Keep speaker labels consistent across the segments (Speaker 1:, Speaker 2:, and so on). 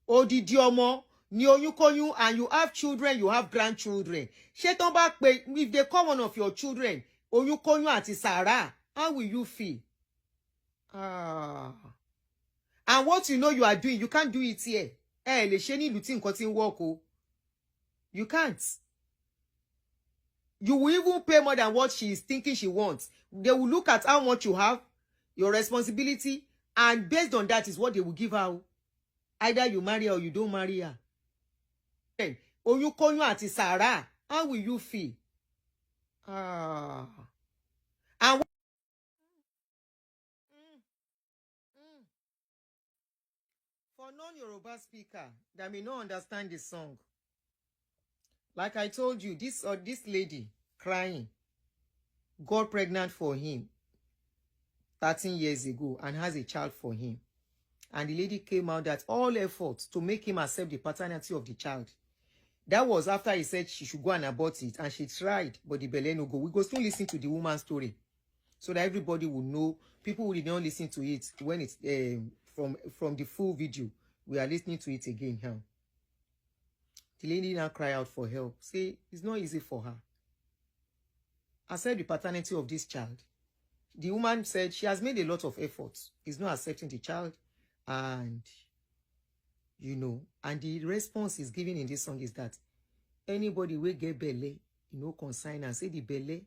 Speaker 1: Odidi ọmọ ni oyún kóyún, and you have children, you have grandchildren. Ṣé tán bá pè, if they call one of your children oyún kóyún àti sàrà, how will you feel? And what you know you are doing, you can't do it here. Lè ṣe ní ìlú tí nǹkan tí ń work o. You can't. You will even pay more than what she is thinking she wants. They will look at how much you have, your responsibility, and based on that is what they will give her. Either you marry her or you don't marry her. Oyún kóyún àti sàrà, how will you feel? And for non-Yoruba speaker that may not understand the song, like I told you, this lady crying got pregnant for him 13 years ago and has a child for him. And the lady came out that all efforts to make him accept the paternity of the child. That was after he said she should go and abort it. And she tried, but the belle no go. We go still listen to the woman's story so that everybody will know. People will not listen to it when it's from the full video. We are listening to it again here. The lady now cry out for help. Say, it's not easy for her. Accept the paternity of this child. The woman said she has made a lot of efforts. It's not accepting the child. And, you know, and the response is given in this song is that anybody will get belle, consign and say the belle,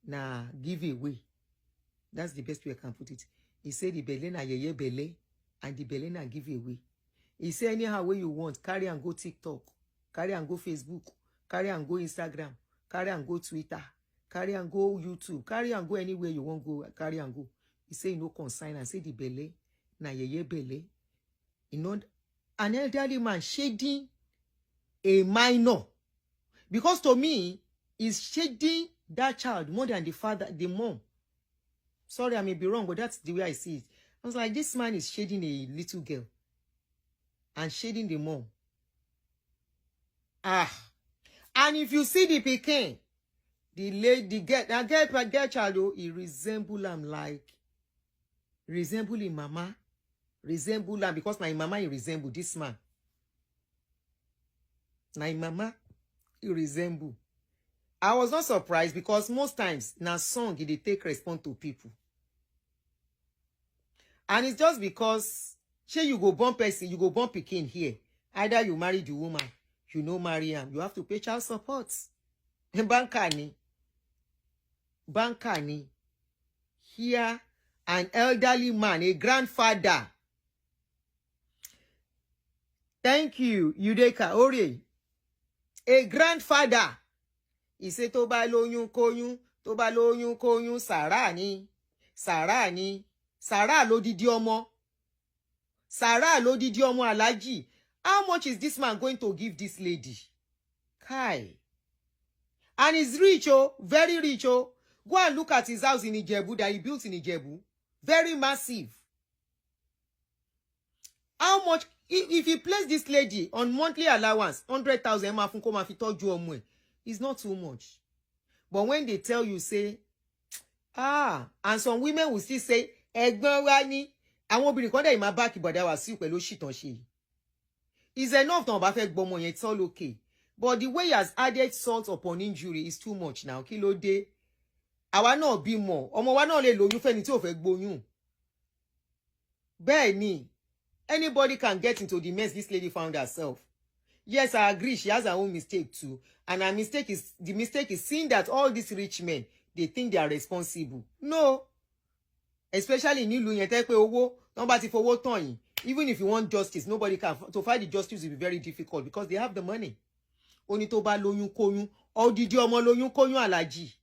Speaker 1: na give away. That's the best way I can put it. He said the belle na yeye belle, and the belle na give away. He said anyhow way you want, carry and go TikTok, carry and go Facebook, carry and go Instagram, carry and go Twitter, carry and go YouTube, carry and go anywhere you want go, carry and go. He said consign and say the belle na yeye belle. An elderly man shading a minor, because to me is shading that child more than the father, the mom. Sorry, I may be wrong, but that's the way I see it. I was like, this man is shading a little girl and shading the mom. And if you see the pikin, the girl child, he resemble him like resemble him mama. Resemble her because my mama he resemble this man. My mama he resemble. I was not surprised because most times na song they take response to people. And it's just because you go born person, you go born pikin here. Either you marry the woman, you know marry him. You have to pay child support. Bankani. Here, an elderly man, a grandfather. Thank you, Yudeka Ore. A grandfather. He said, tó bá lóyún kóyún, sàrà ni, sàrà lódidi ọmọ. Sàrà lódidi ọmọ Alhaji. How much is this man going to give this lady? Kai. And he's rich, very rich, Go and look at his house in Ijebu that he built in Ijebu. Very massive. How much? If he place this lady on monthly allowance, 100,000, it's not too much. But when they tell you, say, and some women will still say, ẹ̀gbọ́n wa ni, àwọn obìnrin kan dẹ̀ máa back ìbọ̀dá Wasiu pẹ̀lú shìtàn ṣe. It's enough tán bá fẹ́ gbọ́mọ yẹn, it's all okay. But the way he has added salt upon injury is too much now. Kí ló dé? Àwa náà bímọ, ọmọ wa náà lè lóyún fẹ́ni tí ò fẹ́ gbóyún. Bẹ́ẹ̀ ni. Anybody can get into the mess this lady found herself. Yes, I agree. She has her own mistake too. And the mistake is seeing that all these rich men, they think they are responsible. No. Especially in Ilu yẹn tẹ́ pé owó, nobody for owó tán yín. Even if you want justice, nobody can. To find the justice will be very difficult because they have the money. Oni tó bá lóyún kóyún, odidi ọmọ lóyún kóyún Alhaji.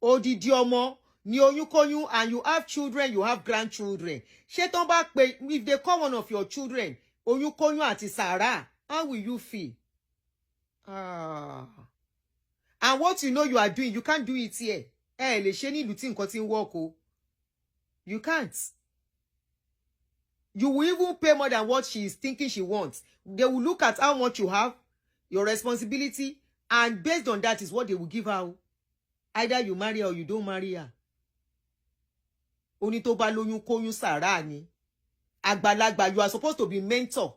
Speaker 1: Odidi ọmọ ni oyún kóyún, and you have children, you have grandchildren. Ṣé tán bá pè, if they call one of your children oyún kóyún àti sàrà, how will you feel? And what you know you are doing, you can't do it here. Lè ṣe ní ìlú tí nǹkan tí ń work o. You can't. You will even pay more than what she is thinking she wants. They will look at how much you have, your responsibility, and based on that is what they will give her. Either you marry her or you don't marry her. Oni tó bá lóyún kóyún sàrà ni. Àgbàlagbà, you are supposed to be mentor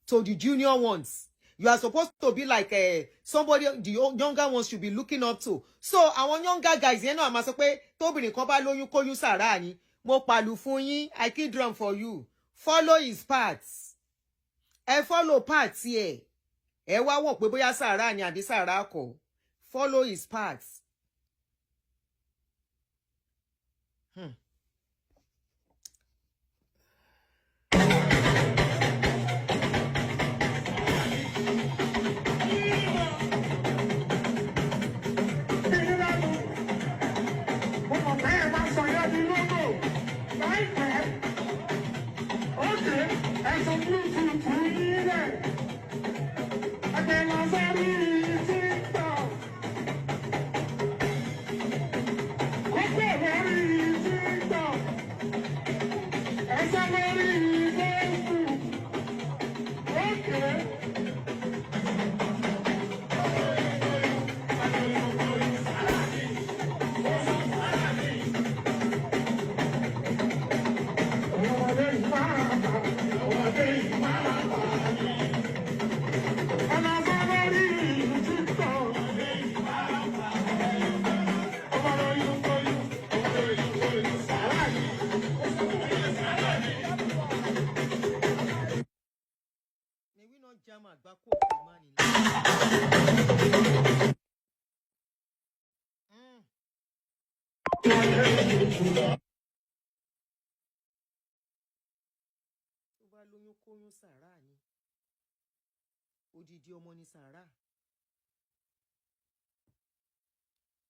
Speaker 1: to the junior ones. You are supposed to be like somebody the younger ones should be looking up to. So our younger guys, you know, I'm sọ pé tóbìnrin kan bá lóyún kóyún sàrá ni. Mo pàlù fún yín, I kill drum for you. Follow his paths. Follow paths here. Wá wò pé bóyá sàrá ni àbí sàrá kọ́. Follow his paths.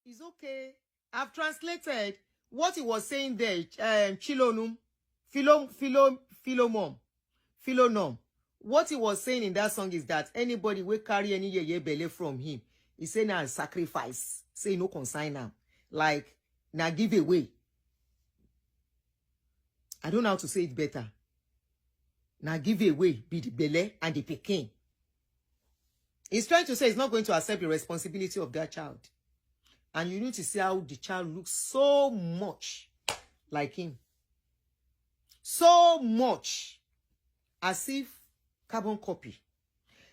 Speaker 1: It's okay. I've translated what he was saying there. Philonum. What he was saying in that song is that anybody will carry any yeye belle from him, he say na sacrifice. Say no consign now. Like na give away. I don't know how to say it better. Now give away be the belle and the pikin. He's trying to say he's not going to accept the responsibility of that child. And you need to see how the child looks so much like him. So much. As if carbon copy.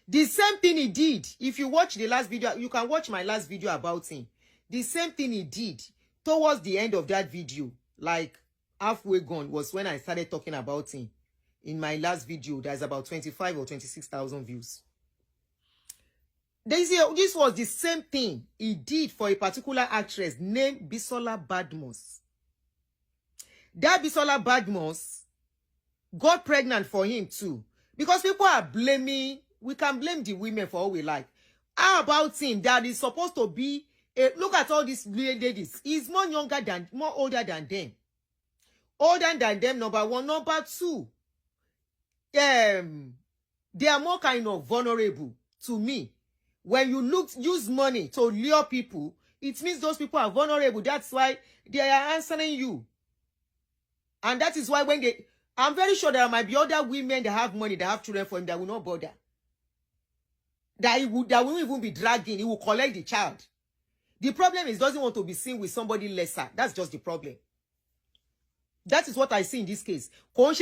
Speaker 1: The same thing he did. If you watch the last video, you can watch my last video about him. The same thing he did towards the end of that video, like halfway gone, was when I started talking about him. In my last video, there's about 25 or 26,000 views. This was the same thing he did for a particular actress named Bisola Badmus. That Bisola Badmus got pregnant for him too. Because people are blaming, we can blame the women for all we like. How about him that is supposed to be, look at all these ladies. He's more older than them. Older than them, number one. Number two, they are more kind of vulnerable to me. When you use money to lure people, it means those people are vulnerable. That's why they are answering you. And that is why when I'm very sure there might be other women that have money, that have children for him, that will not bother. That won't even be dragging. He will collect the child. The problem is he doesn't want to be seen with somebody lesser. That's just the problem. That is what I see in this case. But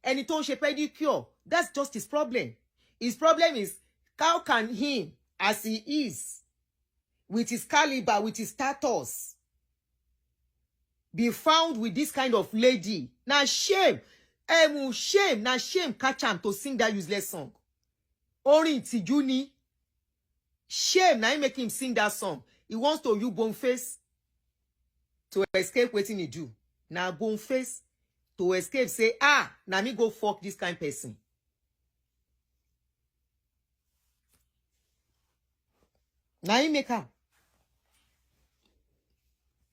Speaker 1: ẹni tó ń ṣe pedicure, that's just his problem. His problem is, how can him, as he is, with his caliber, with his status, be found with this kind of lady? Now shame. Now shame catch him to sing that useless song. Orin ìtìjú ni. Shame now make him sing that song. He wants to use Boneface to escape what he do. Now Boneface to escape, say, now me go fuck this kind of person. Now he make her.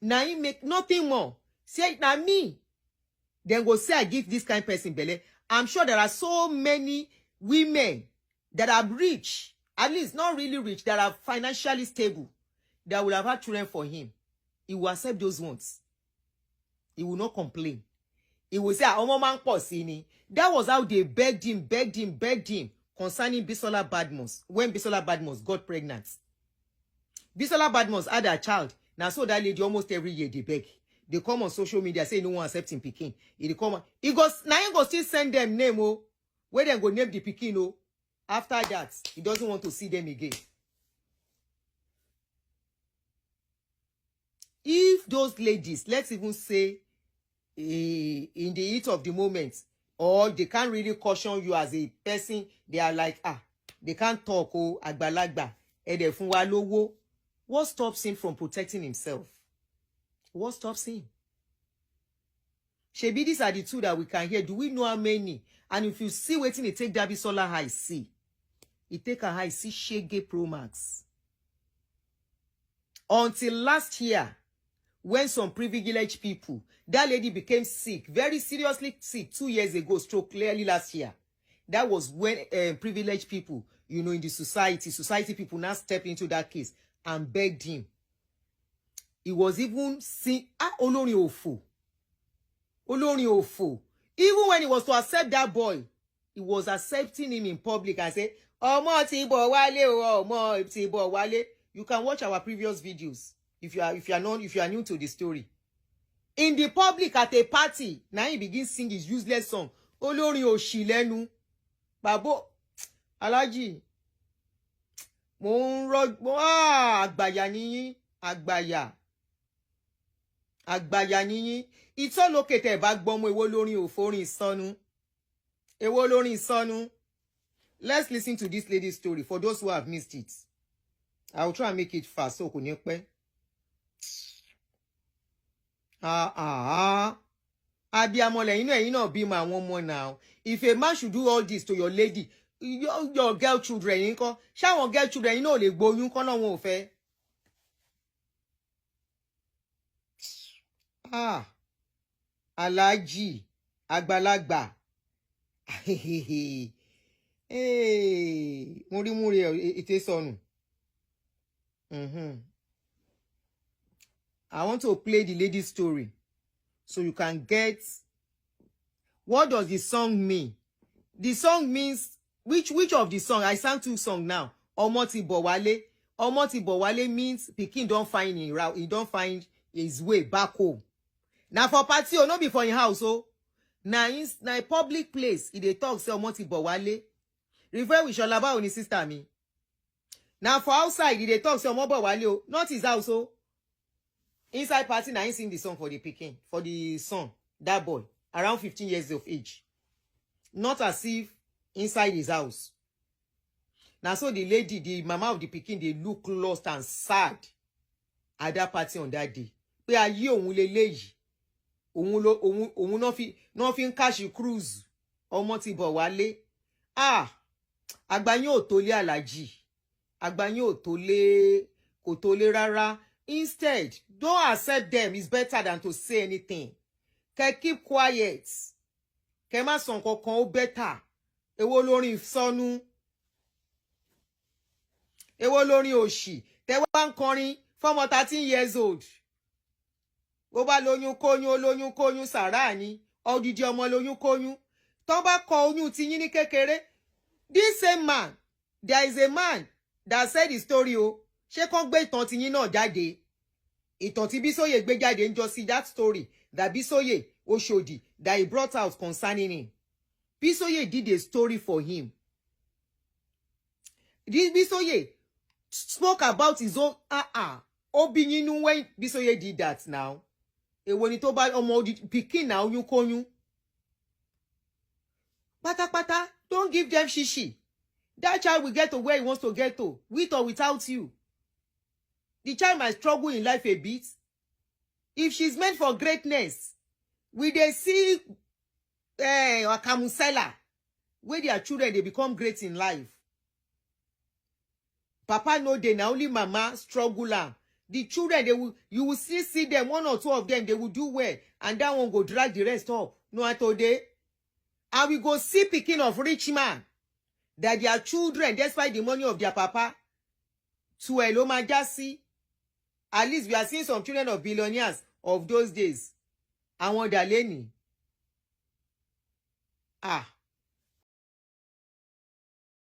Speaker 1: Now he make nothing more. Say, now me. Then go say I give this kind of person belly. I'm sure there are so many women that are rich, at least not really rich, that are financially stable, that will have had children for him. He will accept those ones. He will not complain. He will say, that was how they begged him concerning Bisola Badmus, when Bisola Badmus got pregnant. Bisola Badmus had a child. Now, so that lady almost every year they beg. They come on social media say no one accepting pikin. He come, he goes now. He go still send them name where they go name the pikin After that, he doesn't want to see them again. If those ladies, let's even say, in the heat of the moment, or they can't really caution you as a person, they are like, they can't talk, agbalagba, ede fun wa lowo. What stops him from protecting himself? What stops him? Shebi, these are the two that we can hear. Do we know how many? And if you see waiting, it take Dabisola high see. It take a high see Shege Pro Max. Until last year, when some privileged people, that lady became sick, very seriously sick 2 years ago, stroke clearly last year. That was when privileged people, in the society people now stepped into that case and begged him. He was even seen, Olori Ofo. Olori Ofo. Even when he was to accept that boy, he was accepting him in public and say, Omo ti bo wale o, Omo ti bo wale. You can watch our previous videos if you are new to the story. In the public at a party, now he begins sing his useless song. Olori Oshilenu. Babo Alaji. Àgbàyà niyin, àgbàyà. Àgbàyà niyin. It's all okay te bá gbọ́mọ èwo lórin òforin ìsọnù. Èwo lórin ìsọnù. Let's listen to this lady's story for those who have missed it. I will try and make it fast so kò ní pẹ́. Abiyamọ lẹ́yìn náà bímọ àwọn ọmọ now. If a man should do all this to your lady, your girl children ńkọ́, ṣáwọn girl children náà lè gbóyún kọ́ náà wọn ò fẹ́. Aláàjì àgbàlagbà. Múrí ètè sọnù. I want to play the lady's story so you can get what does the song mean. The song means which of the song? I sang 2 songs now. Omo ti bo wale. Omo ti bo wale means pikin don't find him route. He don't find his way back home. Now for party no be for in house Now in public place, if they talk say Omo ti bo wale. Refer with Sholaba on his sister me. Now for outside, if they talk say Omo bo wale not his house Inside party, now he sing the song for the pikin, for the son, that boy, around 15 years of age. Not as if inside his house. Now so the lady, the mama of the pikin, they look lost and sad at that party on that day. Pé ayé òun leleyi. Òun no fi cash cruise. Ọmọ ti bọ̀ wálé. Àgbà yín ò tó lé Àlàjì. Àgbà yín ò tó lé, kò tó lé rárá. Instead, don't accept them. It's better than to say anything. Keep quiet. Má sọ nǹkankan ó better. Èwo lórin ìsọnù. Èwo lórin òṣì. Tẹ́ wá ń kọrin fọ́mọ 13 years old. Bó bá lóyún kóyún sàrá ni. Odidi ọmọ lóyún kóyún. Tó bá kọ oyún ti yín ní kékeré. This same man, there is a man that said the story Ṣé kàn gbé ìtàn ti yín náà jáde? Ìtàn tí Bísóyè gbé jáde ńjọ́ sí that story that Bísóyè Oshodi that he brought out concerning him. Bísóyè did a story for him. This Bísóyè spoke about his own Obi nínú when Bísóyè did that now. Èwo ni tó bá ọmọ pikin now oyún kóyún. Pátápátá, don't give them shishi. That child will get to where he wants to get to, with or without you. The child might struggle in life a bit. If she's meant for greatness, will they see a camusela where their children they become great in life? Papa no dey na only mama struggle am. The children you will still see them, 1 or 2 of them they will do well, and that one go drag the rest up. No atode. And we go see pikin of rich man that their children, despite the money of their papa, to eloma jasi. At least we are seeing some children of billionaires of those days. Àwọn dà lẹ́ni.